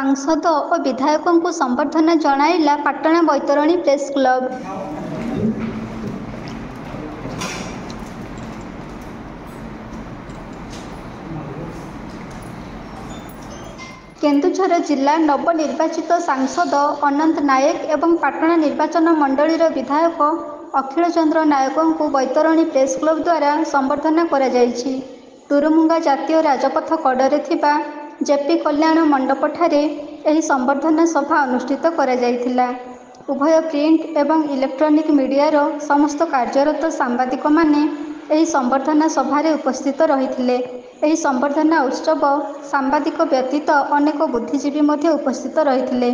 सांसद और विधायकों को संबर्धना जणाइला पाटणा बैतरणी प्रेस क्लब। केन्दुझर जिला नवनिर्वाचित सांसद अनंत नायक एवं पाटणा निर्वाचन मंडलीर विधायक अखिल चंद्र नायकों को बैतरणी प्रेस क्लब द्वारा संबर्धना करा जायछि। तुरुमुंगा जातीय राजपथ कड़े थिबा जेपी कल्याण मंडप ठारे एही संबर्धना सभा अनुष्ठित करा जायथिला। उभय प्रिंट एवं इलेक्ट्रॉनिक मीडियार समस्त कार्यरत सांबादिक माने एही संबर्धना सभारे उपस्थित रहिथिले। एही संबर्धना उत्सव सांबादिक व्यतीत अनेक बुद्धिजीवी मध्य उपस्थित रहिथिले।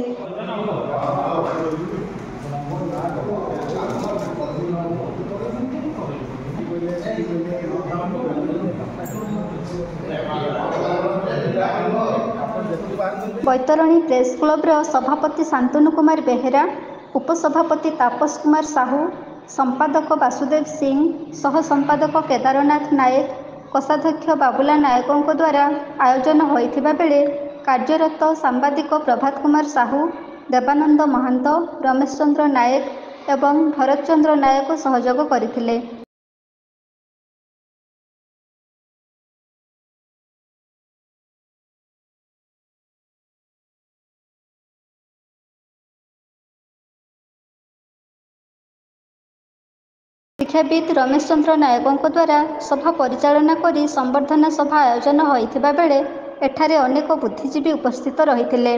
बैतरणी प्रेस क्लब्र सभापति शांतनु कुमार बेहेरा, उपसभापति तापस कुमार साहू, संपादक वासुदेव सिंह, सह संपादक केदारनाथ नायक, कोषाध्यक्ष बाबुला नायकों द्वारा आयोजन होइथिबा बेले कार्यरत सांबादिक प्रभात कुमार साहू, देवानंद महांत, रमेश चंद्र नायक एवं भरत चंद्र नायक सहयोग करथिले। शिक्षाविद रमेश चंद्र नायकों द्वारा सभा परिचालना करी संबर्धना सभा आयोजन होइथिबा बेले एठारे अनेक बुद्धिजीवी उपस्थित रहिथिले।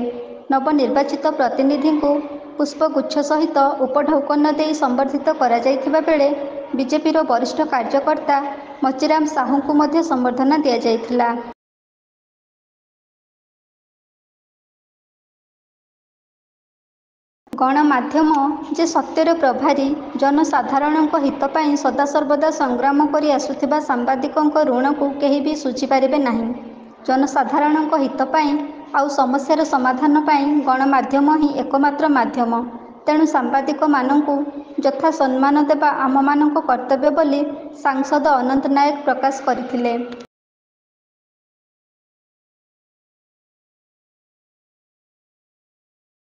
नवनिर्वाचित प्रतिनिधि को पुष्पगुच्छ सहित उपढौकन देई संबर्धित करा जायथिबा बेले बीजेपीर वरिष्ठ कार्यकर्ता मचिराम साहू को मध्य संबर्धना दिया जायथिला। गणमाध्यम जे सत्यर प्रभारी जनसाधारण हित पाई सदासर्वदा संग्राम करी आसुथिबा सांबादिकों ऋण को केही भी सुझी पारिबे नाही। जनसाधारण हित पाई आउ समस्यार समाधान पाई गणमाध्यम ही एकमात्र माध्यम। तेणु सांबादिक मानंकु यथा सम्मान देबा आम मानक कर्तव्य बोली सांसद अनंत नायक प्रकाश करथिले।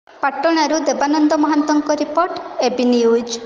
पाटणारू देवानंद महांतଙ୍କ रिपोर्ट एबी न्यूज।